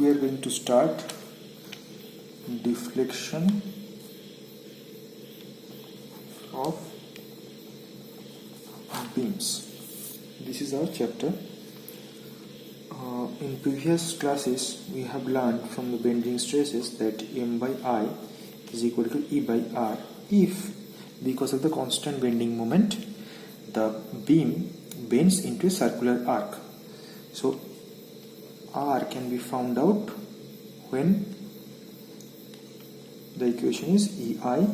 we are going to start deflection of beams. This is our chapter. In previous classes we have learned from the bending stresses that M by I is equal to E by R if, because of the constant bending moment, the beam bends into a circular arc. So R can be found out when the equation is EI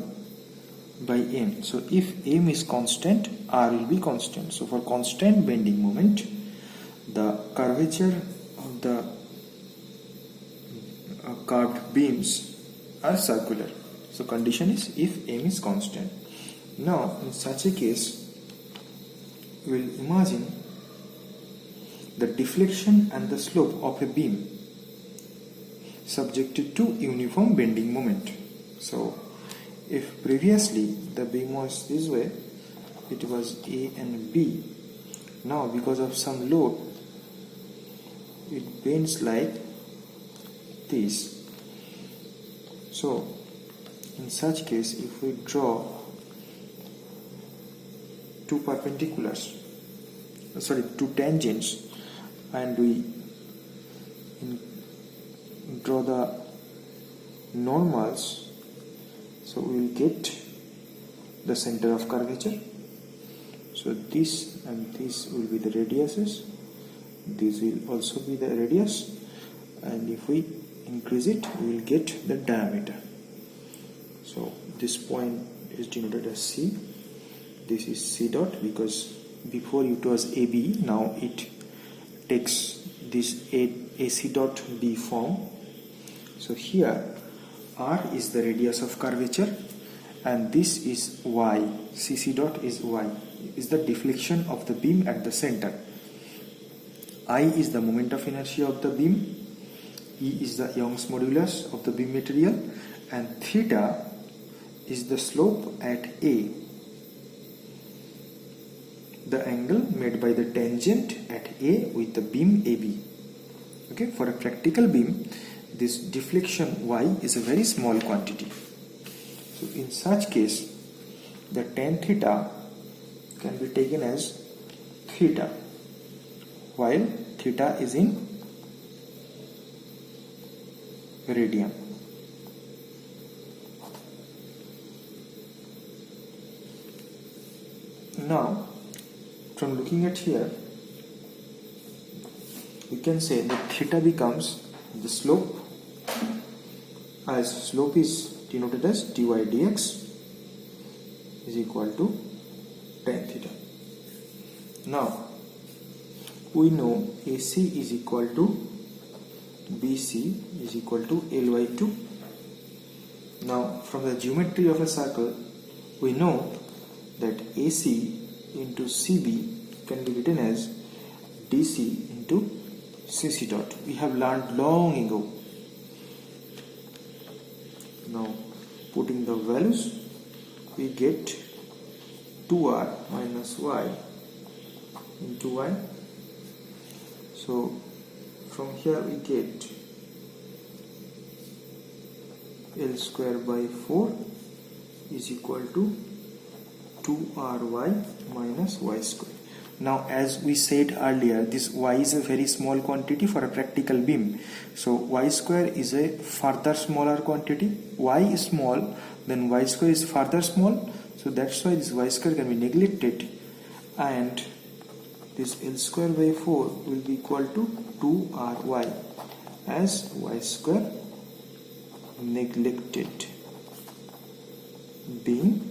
by M. So if M is constant, R will be constant. So for constant bending moment, the curvature of the curved beams are circular. So condition is if M is constant. Now in such a case, we will imagine the deflection and the slope of a beam subjected to uniform bending moment. So if previously the beam was this way, it was A and B. Now because of some load, it bends like this. So in such case, if we draw two tangents, and we draw the normals, so we will get the center of curvature. So this and this will be the radiuses, this will also be the radius, and if we increase it, we will get the diameter. So this point is denoted as C. This is C dot, because before it was AB, now it takes this AC dot B form. So here R is the radius of curvature, and this is Y. CC dot is Y, is the deflection of the beam at the center. I is the moment of inertia of the beam, E is the Young's modulus of the beam material, and theta is the slope at A, the angle made by the tangent at A with the beam AB. Okay, for a practical beam, this deflection Y is a very small quantity. So in such case, the tan theta can be taken as theta, while theta is in radian. Now, from looking at here, we can say that theta becomes the slope, as slope is denoted as dy dx is equal to tan theta. Now we know AC is equal to BC is equal to L by 2. Now from the geometry of a circle, we know that AC into CB can be written as DC into CC dot. We have learned long ago. Now putting the values, we get 2R minus Y into Y. So from here we get L square by 4 is equal to 2RY minus Y square. Now as we said earlier, this Y is a very small quantity for a practical beam. So Y square is a further smaller quantity. Y is small, then Y square is further small. So that's why this Y square can be neglected, and this L square by 4 will be equal to 2RY, as Y square neglected being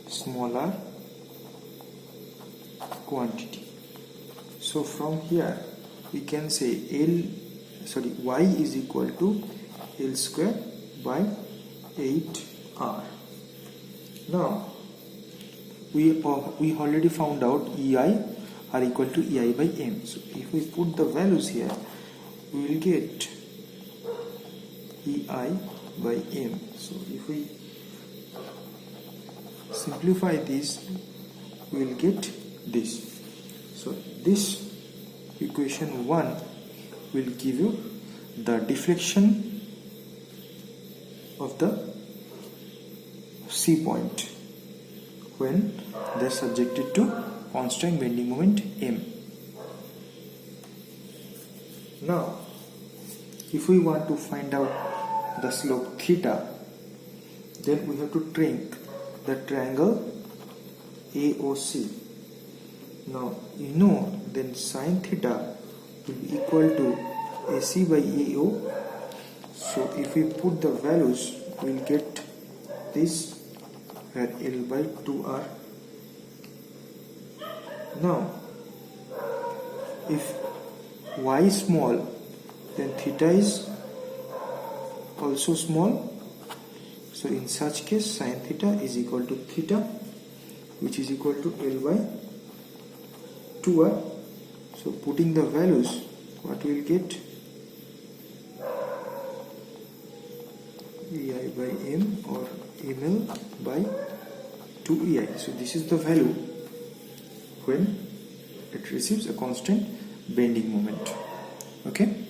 smaller quantity. So from here we can say Y is equal to L square by 8R. Now we already found out EI are equal to EI by M. So if we put the values here, we will get EI by M. So if we simplify this, we will get this. So this equation 1 will give you the deflection of the C point when they are subjected to constant bending moment M. Now, if we want to find out the slope theta, then we have to shrink the triangle AOC. Now, you know, then sine theta will be equal to AC by AO. So, if we put the values, we will get this, where L by 2R. Now, if y is small, then theta is also small. So in such case, sin theta is equal to theta, which is equal to L by 2R. So putting the values, what we will get? EI by M or ML by 2EI. So this is the value when it receives a constant bending moment. Okay.